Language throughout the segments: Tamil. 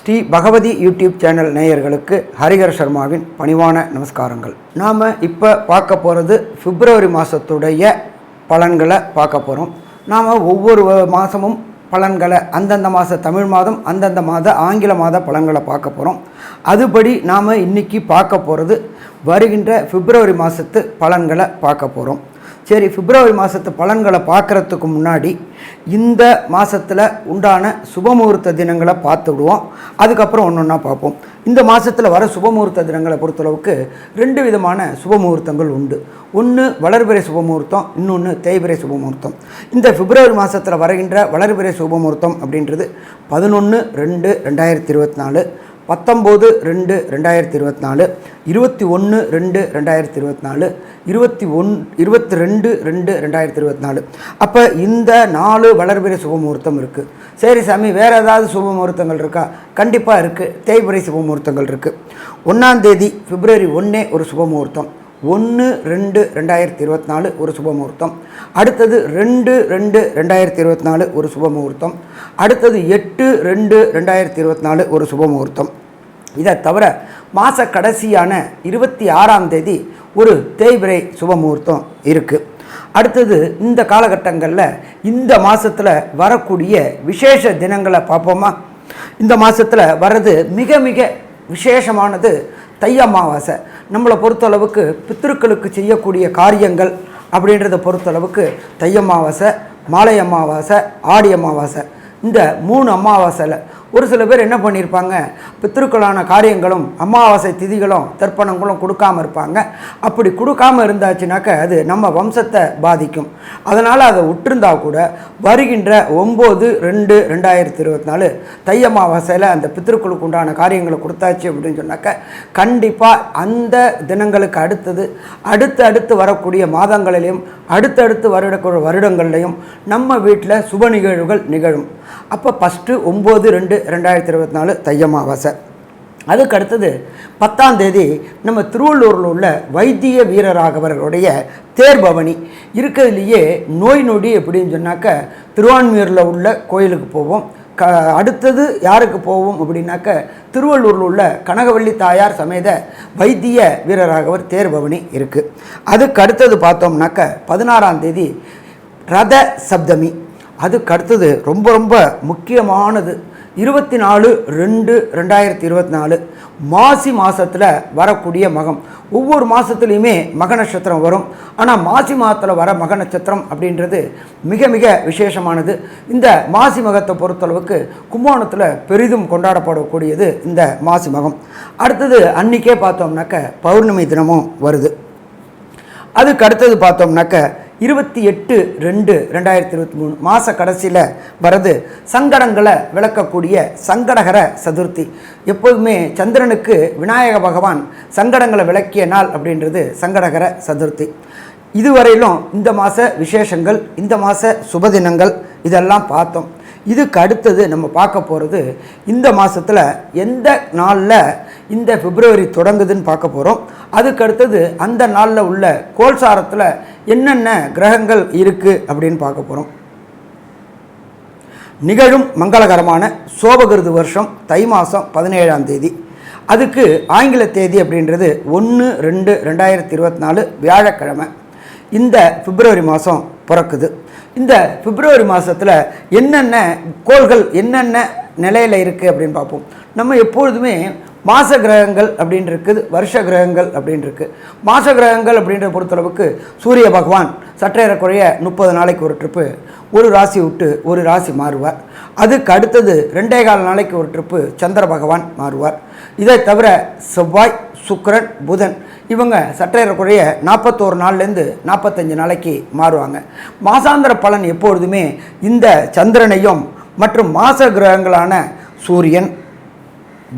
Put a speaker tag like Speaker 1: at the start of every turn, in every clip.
Speaker 1: ஸ்ரீ பகவதி யூடியூப் சேனல் நேயர்களுக்கு ஹரிஹர சர்மாவின் பணிவான நமஸ்காரங்கள். நாம் இப்போ பார்க்க போகிறது பிப்ரவரி மாதத்துடைய பலன்களை பார்க்க போகிறோம். நாம் ஒவ்வொரு மாதமும் பலன்களை அந்தந்த மாத தமிழ் மாதம் அந்தந்த மாத ஆங்கில மாத பலன்களை பார்க்க போகிறோம். அதுபடி நாம் இன்றைக்கி பார்க்க போகிறது வருகின்ற பிப்ரவரி மாதத்து பலன்களை பார்க்க போகிறோம். சரி, பிப்ரவரி மாதத்து பலன்களை பார்க்குறதுக்கு முன்னாடி இந்த மாதத்தில் உண்டான சுபமுகூர்த்த தினங்களை பார்த்துவிடுவோம். அதுக்கப்புறம் ஒன்று ஒன்றா பார்ப்போம். இந்த மாதத்தில் வர சுபமுகூர்த்த தினங்களை பொறுத்தளவுக்கு 2 விதமான சுபமுகூர்த்தங்கள் உண்டு. ஒன்று வளர்பிறை சுபமுகூர்த்தம், இன்னொன்று தேய்பிறை சுபமுகூர்த்தம். இந்த பிப்ரவரி மாதத்தில் வருகின்ற வளர்பிறை சுபமுகூர்த்தம் அப்படின்றது 11/2/2024, 19/2/2024, 21/2/2024, 22/2/2024. அப்போ இந்த 4 வளர்பிறை சுபமுகூர்த்தம் இருக்குது. சரி சாமி, வேறு ஏதாவது சுபமுகூர்த்தங்கள் இருக்கா? கண்டிப்பாக இருக்குது. தேய்பிறை சுபமுகூர்த்தங்கள் இருக்குது. 1ஆம் தேதி பிப்ரவரி 1 ஒரு சுபமுகூர்த்தம், 1/2/2024 ஒரு சுபமுகூர்த்தம். அடுத்தது 2/2/2024 ஒரு சுபமுகூர்த்தம். அடுத்தது 8/2/2024 ஒரு சுபமுகூர்த்தம். இதை தவிர மாத கடைசியான 26ஆம் தேதி ஒரு தேய்பிறை சுபமுகூர்த்தம் இருக்குது. அடுத்தது இந்த காலகட்டங்களில் இந்த மாதத்தில் வரக்கூடிய விசேஷ தினங்களை பார்ப்போமா? இந்த மாதத்தில் வர்றது மிக மிக விசேஷமானது தை அமாவாசை. நம்மளை பொறுத்தளவுக்கு பித்திருக்களுக்கு செய்யக்கூடிய காரியங்கள் அப்படின்றத பொறுத்தளவுக்கு தை அமாவாசை, மாலை அமாவாசை, ஆடி அமாவாசை, இந்த 3 அமாவாசையில் ஒரு சில பேர் என்ன பண்ணியிருப்பாங்க, பித்திருக்களான காரியங்களும் அமாவாசை திதிகளும் தர்ப்பணங்களும் கொடுக்காமல் இருப்பாங்க. அப்படி கொடுக்காமல் இருந்தாச்சுனாக்க அது நம்ம வம்சத்தை பாதிக்கும். அதனால் அதை விட்டுருந்தா கூட வருகின்ற 9/2/2024 தை அமாவாசையில் அந்த பித்திருக்களுக்கு உண்டான காரியங்களை கொடுத்தாச்சு அப்படின்னு சொன்னாக்க கண்டிப்பாக அந்த தினங்களுக்கு அடுத்து வரக்கூடிய மாதங்களிலையும் அடுத்தடுத்து வருடங்கள்லையும் நம்ம வீட்டில் சுப நிகழ்வுகள் நிகழும். அப்போ ஃபஸ்ட்டு 9/2/2024 தை அமாவாசை. அதுக்கு அடுத்தது 10ஆம் தேதி நம்ம திருவள்ளூரில் உள்ள வைத்திய வீரராகவர்களுடைய தேர்பவனி இருக்கிறதுலையே நோய் நொடி எப்படின்னு சொன்னாக்க திருவான்மியூரில் உள்ள கோயிலுக்கு போவோம். அடுத்தது யாருக்கு போவோம் அப்படின்னாக்க திருவள்ளூரில் உள்ள கனகவள்ளி தாயார் சமேத வைத்திய வீரராகவர் தேர்பவனி இருக்குது. அதுக்கு அடுத்தது பார்த்தோம்னாக்க 16ஆம் தேதி ரத சப்தமி. அதுக்கு அடுத்தது ரொம்ப ரொம்ப முக்கியமானது 24/2/2024 மாசி மாதத்தில் வரக்கூடிய மகம். ஒவ்வொரு மாதத்துலேயுமே மக நட்சத்திரம் வரும். ஆனால் மாசி மாதத்தில் வர மக நட்சத்திரம் அப்படின்றது மிக மிக விசேஷமானது. இந்த மாசி மகத்தை பொறுத்தளவுக்கு கும்பகோணத்தில் பெரிதும் கொண்டாடப்படக்கூடியது இந்த மாசி மகம். அடுத்தது அன்றைக்கே பார்த்தோம்னாக்க பௌர்ணமி தினமும் வருது. அதுக்கு அடுத்தது பார்த்தோம்னாக்க 28/2/2023 மாத கடைசியில் வரது சங்கடங்களை விளக்கக்கூடிய சங்கடகர சதுர்த்தி. எப்போதுமே சந்திரனுக்கு விநாயக பகவான் சங்கடங்களை விளக்கிய நாள் அப்படின்றது சங்கடகர சதுர்த்தி. இதுவரையிலும் இந்த மாத விசேஷங்கள், இந்த மாத சுபதினங்கள் இதெல்லாம் பார்த்தோம். இதுக்கு அடுத்தது நம்ம பார்க்க போகிறது இந்த மாதத்தில் எந்த நாளில் இந்த பிப்ரவரி தொடங்குதுன்னு பார்க்க போகிறோம். அதுக்கு அடுத்தது அந்த நாளில் உள்ள கோல்சாரத்தில் என்னென்ன கிரகங்கள் இருக்குது அப்படின்னு பார்க்க போகிறோம். நிகழும் மங்களகரமான சோபகிருது வருஷம் தை மாதம் 17ஆம் தேதி. அதுக்கு ஆங்கில தேதி அப்படின்றது 1/2/2024 வியாழக்கிழமை. இந்த பிப்ரவரி மாதம் பிறக்குது. இந்த பிப்ரவரி மாதத்தில் என்னென்ன கோள்கள் என்னென்ன நிலையில் இருக்குது அப்படின்னு பார்ப்போம். நம்ம எப்பொழுதுமே மாத கிரகங்கள் அப்படின்னு இருக்குது, வருஷ கிரகங்கள் அப்படின்னு இருக்குது. மாத கிரகங்கள் அப்படின்ற பொறுத்தளவுக்கு சூரிய பகவான் சற்றேறக்குறைய 30 நாளைக்கு ஒரு ட்ரிப்பு ஒரு ராசி விட்டு ஒரு ராசி மாறுவார். அதுக்கு அடுத்தது 2.25 நாளைக்கு ஒரு ட்ரிப்பு சந்திர பகவான் மாறுவார். இதை தவிர செவ்வாய், சுக்கிரன், புதன் இவங்க சற்றேறக்குறைய 41 நாள்லேருந்து 45 நாளைக்கு மாறுவாங்க. மாசாந்திர பலன் எப்பொழுதுமே இந்த சந்திரனையும் மற்றும் மாச கிரகங்களான சூரியன்,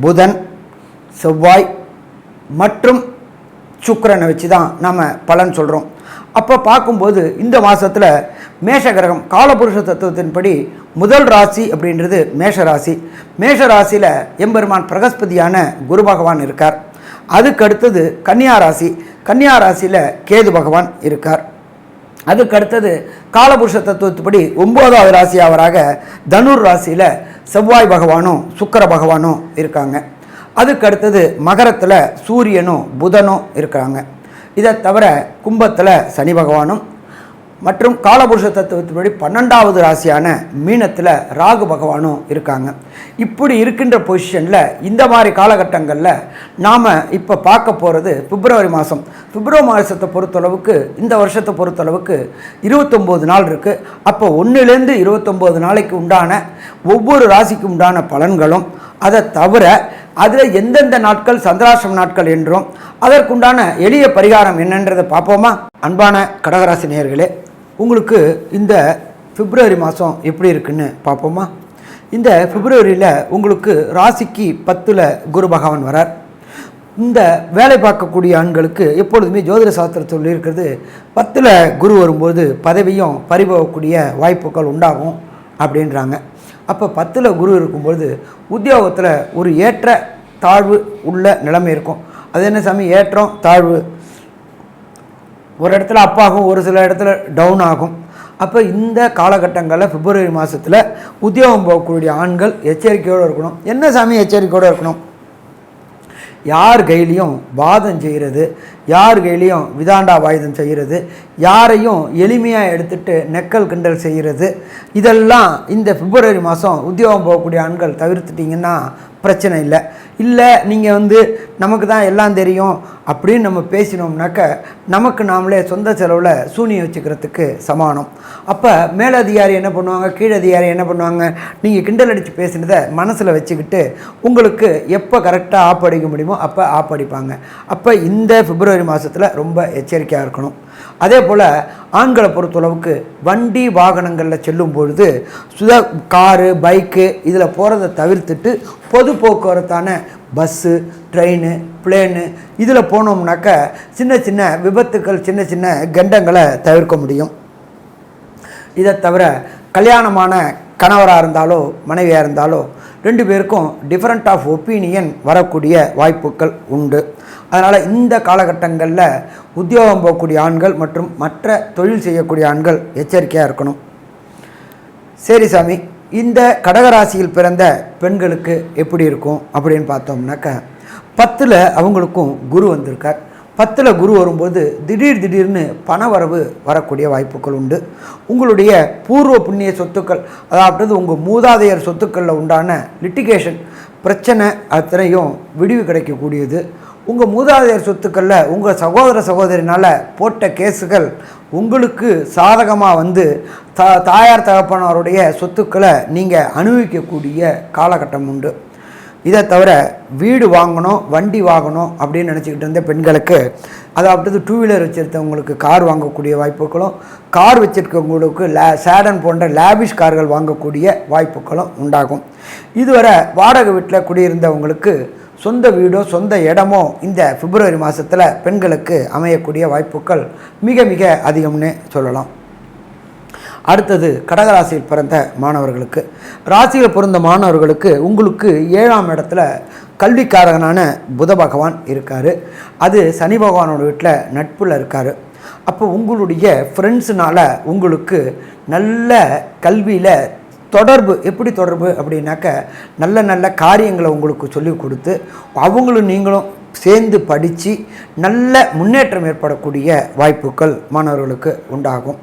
Speaker 1: புதன், செவ்வாய் மற்றும் சுக்கிரனை வச்சு தான் நாம் பலன் சொல்கிறோம். அப்போ பார்க்கும்போது இந்த மாதத்தில் மேஷ கிரகம் காலபுருஷ தத்துவத்தின்படி முதல் ராசி அப்படின்றது மேஷ ராசி. மேஷ ராசியில் எம்பெருமான் பிரகஸ்பதியான குரு பகவான் இருக்கார். அதுக்கு அடுத்தது கன்னியா ராசி. கன்னியா ராசியில் கேது பகவான் இருக்கார். அதுக்கு அடுத்தது காலபுருஷ தத்துவத்துப்படி 9வது ராசி அவராக தனுர் ராசியில் செவ்வாய் பகவானும் சுக்கிர பகவானும் இருக்காங்க. அதுக்கு அடுத்தது மகரத்தில் சூரியனும் புதனும் இருக்காங்க. இதை தவிர கும்பத்தில் சனி பகவானும் மற்றும் காலபுருஷ தத்துவத்தின்படி 12வது ராசியான மீனத்தில் ராகு பகவானும் இருக்காங்க. இப்படி இருக்கின்ற பொசிஷனில் இந்த மாதிரி காலகட்டங்களில் நாம் இப்போ பார்க்க போகிறது பிப்ரவரி மாதம். பிப்ரவரி மாதத்தை பொறுத்தளவுக்கு இந்த வருஷத்தை பொறுத்தளவுக்கு 29 நாள் இருக்குது. அப்போ 1லேருந்து 29 நாளைக்கு உண்டான ஒவ்வொரு ராசிக்கு உண்டான பலன்களும், அதை தவிர அதில் எந்தெந்த நாட்கள் சந்திராஷ்டம நாட்கள் என்றும் அதற்குண்டான எளிய பரிகாரம் என்னன்றதை பார்ப்போமா? அன்பான கடகராசி நேயர்களே, உங்களுக்கு இந்த பிப்ரவரி மாதம் எப்படி இருக்குன்னு பார்ப்போமா? இந்த பிப்ரவரியில் உங்களுக்கு ராசிக்கு 10ல் குரு பகவான் வரார். இந்த வேலை பார்க்கக்கூடிய ஆண்களுக்கு எப்பொழுதுமே ஜோதிட சாஸ்திரத்தில் சொல்லியிருக்கிறது 10ல் குரு வரும்போது பதவியும் பறிபோகக்கூடிய வாய்ப்புகள் உண்டாகும் அப்படின்றாங்க. அப்போ 10ல் குரு இருக்கும்பொழுது உத்தியோகத்தில் ஒரு ஏற்ற தாழ்வு உள்ள நிலைமை இருக்கும். அது என்ன சாமி ஏற்றம் தாழ்வு? ஒரு இடத்துல அப் ஆகும், ஒரு சில இடத்துல டவுன் ஆகும். அப்போ இந்த காலகட்டங்களில் பிப்ரவரி மாதத்தில் உத்தியோகம் போகக்கூடிய ஆண்கள் எச்சரிக்கையோடு இருக்கணும். என்ன சாமி எச்சரிக்கையோடு இருக்கணும்? யார் கையிலையும் வாதம் செய்கிறது, யார் கையிலையும் விதாண்டா வாயுதம் செய்கிறது, யாரையும் எளிமையாக எடுத்துகிட்டு நெக்கல் கிண்டல் செய்கிறது, இதெல்லாம் இந்த பிப்ரவரி மாதம் உத்தியோகம் போகக்கூடிய ஆண்கள் தவிர்த்துட்டிங்கன்னா பிரச்சனை இல்லை. இல்லை நீங்கள் நமக்கு தான் எல்லாம் தெரியும் அப்படின்னு நம்ம பேசினோம்னாக்க நமக்கு நாமளே சொந்த செலவில் சூனியம் வச்சுக்கிறதுக்கு சமானம். அப்போ மேலதிகாரி என்ன பண்ணுவாங்க, கீழதிகாரி என்ன பண்ணுவாங்க, நீங்கள் கிண்டல் அடித்து பேசினதை மனசில் வச்சுக்கிட்டு உங்களுக்கு எப்போ கரெக்டாக ஆப் அடிக்க முடியுமோ அப்போ ஆப் அடிப்பாங்க. அப்போ இந்த பிப்ரவரி மாதத்தில் ரொம்ப எச்சரிக்கையாக இருக்கணும். அதே போல் ஆண்களை பொறுத்தளவுக்கு வண்டி வாகனங்களில் செல்லும் பொழுது காரு பைக்கு இதில் போகிறத தவிர்த்துட்டு பொது போக்குவரத்தான பஸ்ஸு ட்ரெயின் பிளேனு இதில் போனோம்னாக்க சின்ன சின்ன விபத்துக்கள் சின்ன சின்ன கண்டங்களை தவிர்க்க முடியும். இதை தவிர கல்யாணமான கணவராக இருந்தாலோ மனைவியாக இருந்தாலோ 2 பேருக்கும் டிஃப்ரெண்ட் ஆஃப் ஒப்பீனியன் வரக்கூடிய வாய்ப்புகள் உண்டு. அதனால் இந்த காலகட்டங்களில் உத்தியோகம் போகக்கூடிய ஆண்கள் மற்றும் மற்ற தொழில் செய்யக்கூடிய ஆண்கள் எச்சரிக்கையாக இருக்கணும். சரி சாமி, இந்த கடகராசியில் பிறந்த பெண்களுக்கு எப்படி இருக்கும் அப்படின்னு பார்த்தோம்னாக்க 10ல் அவங்களுக்கும் குரு வந்திருக்கார். 10ல் குரு வரும்போது திடீர்னு பண வரவு வரக்கூடிய வாய்ப்புகள் உண்டு. உங்களுடைய பூர்வ புண்ணிய சொத்துக்கள், அதாவது உங்கள் மூதாதையர் சொத்துக்களில் உண்டான லிட்டிகேஷன் பிரச்சனை அத்தனையும் விடிவு கிடைக்கக்கூடியது. உங்கள் மூதாதையர் சொத்துக்களில் உங்கள் சகோதரினால் போட்ட கேஸுகள் உங்களுக்கு சாதகமாக தாயார் தகப்பனாருடைய சொத்துக்களை நீங்கள் அனுபவிக்கக்கூடிய காலகட்டம் உண்டு. இதை தவிர வீடு வாங்கணும் வண்டி வாங்கணும் அப்படின்னு நினச்சிக்கிட்டு இருந்த பெண்களுக்கு, அதாவது 2 வீலர் வச்சுருந்தவங்களுக்கு கார் வாங்கக்கூடிய வாய்ப்புகளும், கார் வச்சுருக்கவங்களுக்கு சேடன் போன்ற லேபிஷ் கார்கள் வாங்கக்கூடிய வாய்ப்புகளும் உண்டாகும். இதுவரை வாடகை வீட்டில் குடியிருந்தவங்களுக்கு சொந்த வீடோ சொந்த இடமோ இந்த பிப்ரவரி மாதத்தில் பெண்களுக்கு அமையக்கூடிய வாய்ப்புகள் மிக மிக அதிகம்னு சொல்லலாம். அடுத்தது கடகராசியில் பிறந்த மாணவர்களுக்கு, ராசியில் பிறந்த மாணவர்களுக்கு உங்களுக்கு 7ஆம் இடத்துல கல்விக்காரகனான புத பகவான் இருக்கார். அது சனி பகவானோட வீட்டில் நட்பில் இருக்கார். அப்போ உங்களுடைய ஃப்ரெண்ட்ஸுனால் உங்களுக்கு நல்ல கல்வியில் தொடர்பு, எப்படி தொடர்பு அப்படின்னாக்க நல்ல நல்ல காரியங்களை உங்களுக்கு சொல்லி கொடுத்து அவங்களும் நீங்களும் சேர்ந்து படித்து நல்ல முன்னேற்றம் ஏற்படக்கூடிய வாய்ப்புகள் மாணவர்களுக்கு உண்டாகும்.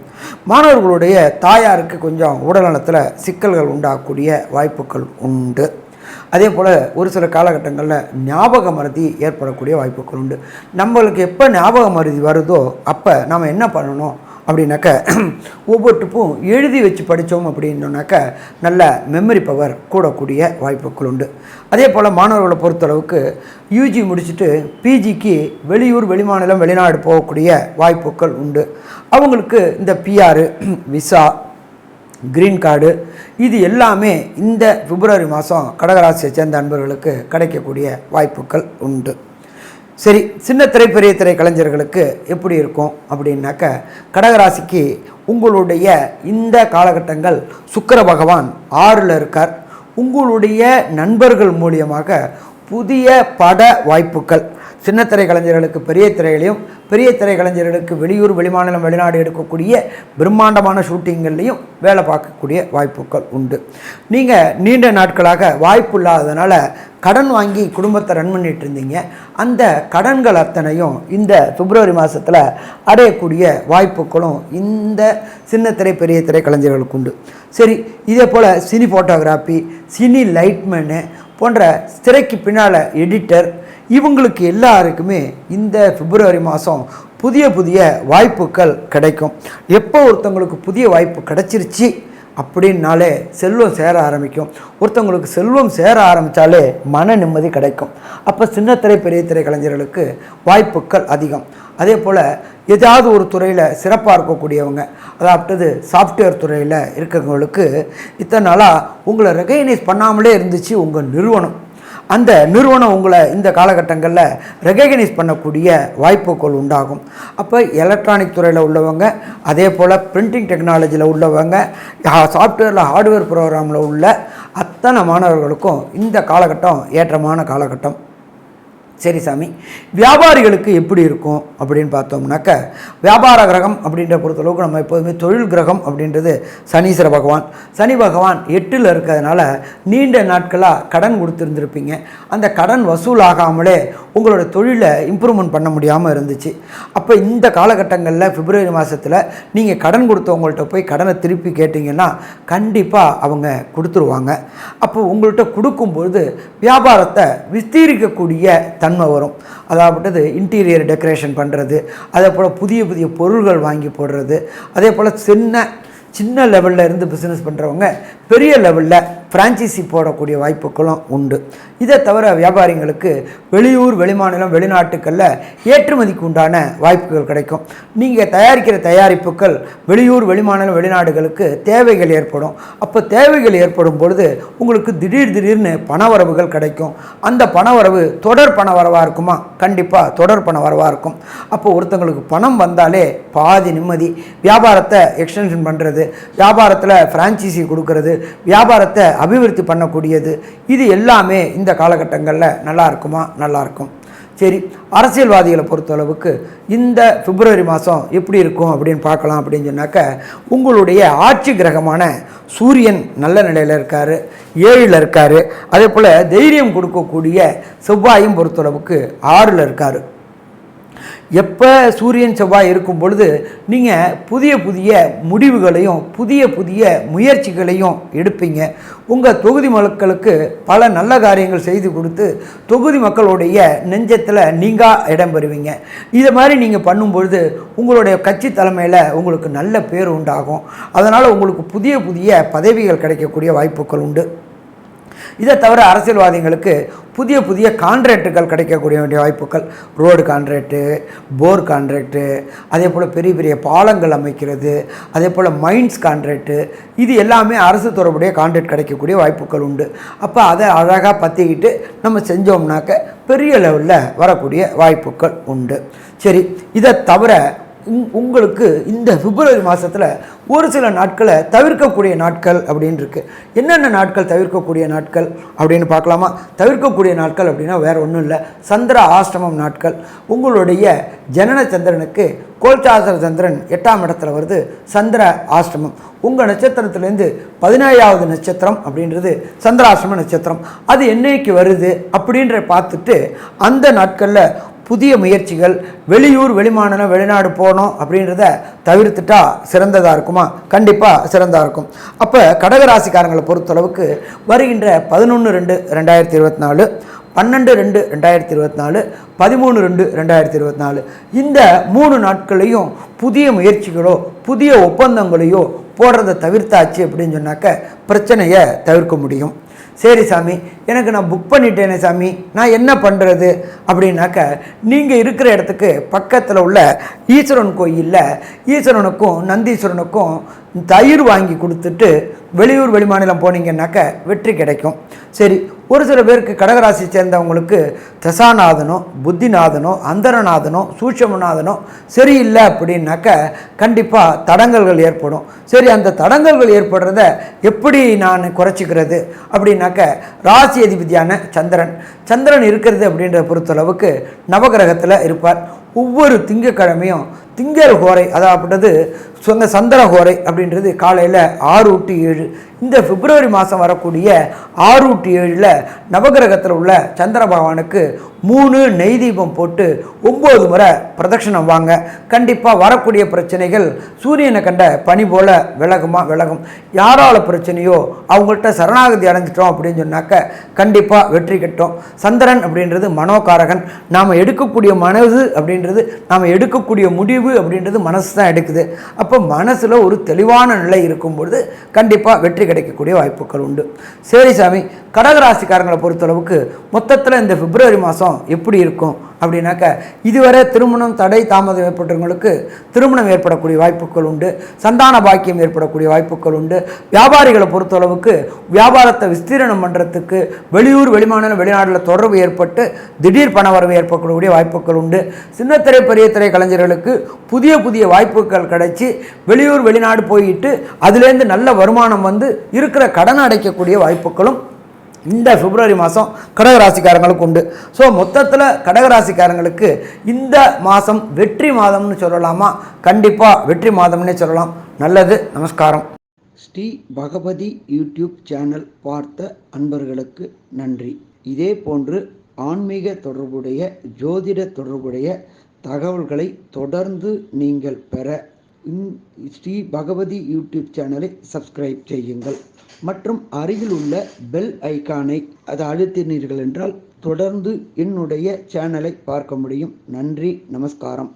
Speaker 1: மாணவர்களுடைய தாயாருக்கு கொஞ்சம் உடல்நலத்தில் சிக்கல்கள் உண்டாகக்கூடிய வாய்ப்புகள் உண்டு. அதே போல் ஒரு சில காலகட்டங்களில் ஞாபக மறதி ஏற்படக்கூடிய வாய்ப்புகள் உண்டு. நம்மளுக்கு எப்போ ஞாபக மறதி வருதோ அப்போ நாம் என்ன பண்ணணும் அப்படின்னாக்க ஒவ்வொருத்துக்கும் எழுதி வச்சு படித்தோம் அப்படின்னோன்னாக்க நல்ல மெமரி பவர் கூடக்கூடிய வாய்ப்புகள் உண்டு. அதே போல் மாணவர்களை பொறுத்தளவுக்கு யூஜி முடிச்சுட்டு பிஜிக்கு வெளியூர் வெளிமாநிலம் வெளிநாடு போகக்கூடிய வாய்ப்புகள் உண்டு. அவங்களுக்கு இந்த பிஆர் விசா கிரீன் கார்டு இது எல்லாமே இந்த பிப்ரவரி மாதம் கடகராசியை சேர்ந்த அன்பர்களுக்கு கிடைக்கக்கூடிய வாய்ப்புகள் உண்டு. சரி, சின்ன திரை பெரிய திரை கலைஞர்களுக்கு எப்படி இருக்கும் அப்படின்னாக்க கடகராசிக்கு உங்களுடைய இந்த காலகட்டங்கள் சுக்கிர பகவான் 6ல் இருக்கார். உங்களுடைய நண்பர்கள் மூலியமாக புதிய பட வாய்ப்புகள், சின்ன திரை கலைஞர்களுக்கு பெரிய திரையிலையும் பெரிய திரை கலைஞர்களுக்கு வெளியூர் வெளிமாநிலம் வெளிநாடு எடுக்கக்கூடிய பிரம்மாண்டமான ஷூட்டிங்கள்லையும் வேலை பார்க்கக்கூடிய வாய்ப்புகள் உண்டு. நீங்கள் நீண்ட நாட்களாக வாய்ப்பு இல்லாததுனால கடன் வாங்கி குடும்பத்தை ரன் பண்ணிட்டு இருந்தீங்க. அந்த கடன்கள் அத்தனையும் இந்த பிப்ரவரி மாதத்தில் அடையக்கூடிய வாய்ப்புகளும் இந்த சின்ன திரை பெரிய திரை கலைஞர்களுக்கு உண்டு. சரி, இதே போல் சினி ஃபோட்டோகிராஃபி, சினி லைட்மேனு போன்ற திரைக்கு பின்னால் எடிட்டர், இவங்களுக்கு எல்லாருக்குமே இந்த பிப்ரவரி மாதம் புதிய புதிய வாய்ப்புகள் கிடைக்கும். எப்போ ஒருத்தவங்களுக்கு புதிய வாய்ப்பு கிடைச்சிருச்சு அப்படின்னாலே செல்வம் சேர ஆரம்பிக்கும். ஒருத்தவங்களுக்கு செல்வம் சேர ஆரம்பித்தாலே மன நிம்மதி கிடைக்கும். அப்போ சின்ன திரை பெரிய திரை கலைஞர்களுக்கு வாய்ப்புகள் அதிகம். அதே போல் ஏதாவது ஒரு துறையில் சிறப்பாக இருக்கக்கூடியவங்க, அதாவது சாஃப்ட்வேர் துறையில் இருக்கிறவங்களுக்கு இத்தனை நாளாக உங்களை ரெகக்னைஸ் பண்ணாமலே இருந்துச்சு உங்கள் நிறுவனம். அந்த நிறுவனம் உங்களை இந்த காலகட்டங்களில் ரெகக்னைஸ் பண்ணக்கூடிய வாய்ப்புகள் உண்டாகும். அப்போ எலக்ட்ரானிக் துறையில் உள்ளவங்க, அதே போல் பிரிண்டிங் டெக்னாலஜியில் உள்ளவங்க, சாஃப்ட்வேரில் ஹார்ட்வேர் ப்ரோக்ராமில் உள்ள அத்தனை மாணவர்களுக்கும் இந்த காலகட்டம் ஏற்றமான காலகட்டம். சரி சாமி, வியாபாரிகளுக்கு எப்படி இருக்கும் அப்படின்னு பார்த்தோம்னாக்க, வியாபார கிரகம் அப்படின்ற பொறுத்தளவுக்கு நம்ம எப்போதுமே தொழில் கிரகம் அப்படின்றது சனீஸ்வர பகவான். சனி பகவான் 8ல் இருக்கிறதுனால நீண்ட நாட்களாக கடன் கொடுத்துருந்துருப்பீங்க. அந்த கடன் வசூலாகாமலே உங்களோட தொழிலை இம்ப்ரூவ்மெண்ட் பண்ண முடியாமல் இருந்துச்சு. அப்போ இந்த காலகட்டங்களில் பிப்ரவரி மாதத்தில் நீங்கள் கடன் கொடுத்தவங்கள்ட்ட போய் கடனை திருப்பி கேட்டிங்கன்னா கண்டிப்பாக அவங்க கொடுத்துருவாங்க. அப்போ உங்கள்கிட்ட கொடுக்கும்பொழுது வியாபாரத்தை விஸ்தீரிக்கக்கூடிய தன்மை வரும். அதாவது இன்டீரியர் டெக்கரேஷன் பண்ணுறது, அதே போல் புதிய புதிய பொருள்கள் வாங்கி போடுறது, அதே போல் சின்ன லெவலில் இருந்து பிஸ்னஸ் பண்ணுறவங்க பெரிய லெவலில் ஃப்ரான்ச்சைசி போடக்கூடிய வாய்ப்புகளும் உண்டு. இதை தவிர வியாபாரிகளுக்கு வெளியூர் வெளிமாநிலம் வெளிநாட்டுகளில் ஏற்றுமதிக்கு உண்டான வாய்ப்புகள் கிடைக்கும். நீங்கள் தயாரிக்கிற தயாரிப்புகள் வெளியூர் வெளிமாநிலம் வெளிநாடுகளுக்கு தேவைகள் ஏற்படும். அப்போ தேவைகள் ஏற்படும் பொழுது உங்களுக்கு திடீர்னு பணவரவுகள் கிடைக்கும். அந்த பணவரவு தொடர் பண வரவாக இருக்குமா? கண்டிப்பாக தொடர் பண வரவாக இருக்கும். அப்போ ஒருத்தங்களுக்கு பணம் வந்தாலே பாதி நிம்மதி. வியாபாரத்தை எக்ஸ்டென்ஷன் பண்ணுறது, வியாபாரத்தில் ஃப்ரான்ச்சைசி கொடுக்கறது, வியாபாரத்தை அபிவிருத்தி பண்ணக்கூடியது, இது எல்லாமே இந்த காலகட்டங்களில் நல்லா இருக்குமா? நல்லாயிருக்கும். சரி, அரசியல்வாதிகளை பொறுத்தளவுக்கு இந்த பிப்ரவரி மாதம் எப்படி இருக்கும் அப்படின்னு பார்க்கலாம். அப்படின்னு சொன்னாக்க, உங்களுடைய ஆட்சி கிரகமான சூரியன் நல்ல நிலையில் இருக்கார், 7ல் இருக்கார். அதே போல் தைரியம் கொடுக்கக்கூடிய செவ்வாயும் பொறுத்தளவுக்கு 6ல் இருக்கார். எப்போ சூரியன் செவ்வாய் இருக்கும் பொழுது நீங்கள் புதிய புதிய முடிவுகளையும் புதிய முயற்சிகளையும் எடுப்பீங்க. உங்கள் தொகுதி மக்களுக்கு பல நல்ல காரியங்கள் செய்து கொடுத்து தொகுதி மக்களுடைய நெஞ்சத்தில் நீங்கள் இடம் பெறுவீங்க. இதை மாதிரி நீங்கள் பண்ணும்பொழுது உங்களுடைய கட்சி தலைமையில் உங்களுக்கு நல்ல பேர் உண்டாகும். அதனால் உங்களுக்கு புதிய பதவிகள் கிடைக்கக்கூடிய வாய்ப்புகள் உண்டு. இதை தவிர அரசியல்வாதிகளுக்கு புதிய கான்ட்ராக்டுகள் கிடைக்கக்கூடிய வேண்டிய வாய்ப்புகள், ரோடு கான்ட்ராக்டு, போர் கான்ட்ராக்டு, அதே போல் பெரிய பாலங்கள் அமைக்கிறது, அதே போல் மைன்ஸ் கான்ட்ராக்டு, இது எல்லாமே அரசு தொடர்புடைய கான்ட்ராக்ட் கிடைக்கக்கூடிய வாய்ப்புகள் உண்டு. அப்போ அதை அழகாக பற்றிக்கிட்டு நம்ம செஞ்சோம்னாக்க பெரிய லெவலில் வரக்கூடிய வாய்ப்புகள் உண்டு. சரி, இதை தவிர உங்களுக்கு இந்த பிப்ரவரி மாதத்தில் ஒரு சில நாட்களை தவிர்க்கக்கூடிய நாட்கள் அப்படின்னு இருக்குது. என்னென்ன நாட்கள் தவிர்க்கக்கூடிய நாட்கள் அப்படின்னு பார்க்கலாமா? தவிர்க்கக்கூடிய நாட்கள் அப்படின்னா வேறு ஒன்றும் இல்லை, சந்திர ஆஷ்டமம் நாட்கள். உங்களுடைய ஜனன சந்திரனுக்கு கோல்சாசர சந்திரன் 8ஆம் இடத்துல வருது, சந்திர ஆஷ்டமம். உங்கள் நட்சத்திரத்துலேருந்து 17வது நட்சத்திரம் அப்படின்றது சந்திராஷ்டம நட்சத்திரம். அது என்னைக்கு வருது அப்படின்ற பார்த்துட்டு அந்த நாட்களில் புதிய முயற்சிகள், வெளியூர் வெளிமாநிலம் வெளிநாடு போகணும் அப்படின்றத தவிர்த்துட்டா சிறந்ததாக இருக்குமா? கண்டிப்பாக சிறந்ததாக இருக்கும். அப்போ கடகராசிக்காரங்களை பொறுத்தளவுக்கு வருகின்ற 11/2/2024, 12/2/2024, 13/2/2024 இந்த 3 நாட்களையும் புதிய முயற்சிகளோ புதிய ஒப்பந்தங்களையோ போடுறதை தவிர்த்தாச்சு அப்படின்னு சொன்னாக்க பிரச்சனையை தவிர்க்க முடியும். சரி சாமி, எனக்கு நான் புக் பண்ணிட்டேனே சாமி, நான் என்ன பண்ணுறது அப்படின்னாக்க, நீங்கள் இருக்கிற இடத்துக்கு பக்கத்தில் உள்ள ஈஸ்வரன் கோயிலில் ஈஸ்வரனுக்கும் நந்தீஸ்வரனுக்கும் தயிர் வாங்கி கொடுத்துட்டு வெளியூர் வெளிமாநிலம் போனீங்கன்னாக்க வெற்றி கிடைக்கும். சரி, ஒரு சில பேருக்கு கடகராசி சேர்ந்தவங்களுக்கு தசாநாதனோ புத்திநாதனோ அந்தரநாதனோ சூட்சமநாதனோ சரியில்லை அப்படின்னாக்க கண்டிப்பாக தடங்கல்கள் ஏற்படும். சரி, அந்த தடங்கல்கள் ஏற்படுறத எப்படி நான் குறைச்சிக்கிறது அப்படின்னாக்க ராசி அதிபதியான சந்திரன் இருக்கிறது அப்படின்ற பொறுத்தளவுக்கு நவகிரகத்தில் இருப்பார். ஒவ்வொரு திங்கக்கிழமையும் திங்கள் ஹோரை, அதாவது சந்திர ஹோரை அப்படின்றது காலையில் 6 to 7. இந்த பிப்ரவரி மாதம் வரக்கூடிய 6 to 7 நவகிரகத்தில் உள்ள சந்திர பகவானுக்கு 3 நெய் தீபம் போட்டு 9 முறை பிரதட்சணம் வாங்க. கண்டிப்பாக வரக்கூடிய பிரச்சனைகள் சூரியனை கண்ட பனி போல விலகும். யாரால பிரச்சனையோ அவங்கள்ட்ட சரணாகதி அடைஞ்சிட்டோம் அப்படின்னு சொன்னாக்க கண்டிப்பாக வெற்றி கிட்டும். சந்திரன் அப்படின்றது மனோகாரகன். நாம் எடுக்கக்கூடிய மனது அப்படின்றது, நாம் எடுக்கக்கூடிய முடிவு அப்படின்றது மனசு தான் எடுக்குது. அப்போ மனசில் ஒரு தெளிவான நிலை இருக்கும் பொழுது கண்டிப்பாக வெற்றி கிடைக்கக்கூடிய வாய்ப்புகள் உண்டு. சரி சாமி, கடகராசிக்காரங்களை பொறுத்தளவுக்கு மொத்தத்தில் இந்த பிப்ரவரி மாதம் எப்படி இருக்கும் அப்படின்னாக்க, இதுவரை திருமணம் தடை தாமதம் ஏற்பட்டவங்களுக்கு திருமணம் ஏற்படக்கூடிய வாய்ப்புகள் உண்டு. சந்தான பாக்கியம் ஏற்படக்கூடிய வாய்ப்புகள் உண்டு. வியாபாரிகளை பொறுத்தளவுக்கு வியாபாரத்தை விஸ்தீரணம் பண்ணுறதுக்கு வெளியூர் வெளிமாநில வெளிநாட்டில் தொடர்பு ஏற்பட்டு திடீர் பணவரவு ஏற்படக்கூடிய வாய்ப்புகள் உண்டு. சின்னத்திரை பெரிய திரை கலைஞர்களுக்கு புதிய வாய்ப்புகள் கிடைச்சி வெளியூர் வெளிநாடு போயிட்டு அதுலேருந்து நல்ல வருமானம் வந்து இருக்கிற கடனை அடைக்கக்கூடிய வாய்ப்புகளும் இந்த பிப்ரவரி மாதம் கடகராசிக்காரங்களுக்கு உண்டு. ஸோ மொத்தத்தில் கடகராசிக்காரங்களுக்கு இந்த மாதம் வெற்றி மாதம்னு சொல்லலாமா? கண்டிப்பாக வெற்றி மாதம்னே சொல்லலாம். நல்லது, நமஸ்காரம். ஸ்ரீ பகவதி யூடியூப் சேனல் பார்த்த அன்பர்களுக்கு நன்றி. இதே போன்று ஆன்மீக தொடர்புடைய ஜோதிட தொடர்புடைய தகவல்களை தொடர்ந்து நீங்கள் பெற ஸ்ரீ பகவதி யூடியூப் சேனலை சப்ஸ்கிரைப் செய்யுங்கள் மற்றும் அருகில் உள்ள பெல் ஐக்கானை அதை அழுத்தினீர்கள் என்றால் தொடர்ந்து என்னுடைய சேனலை பார்க்க முடியும். நன்றி, நமஸ்காரம்.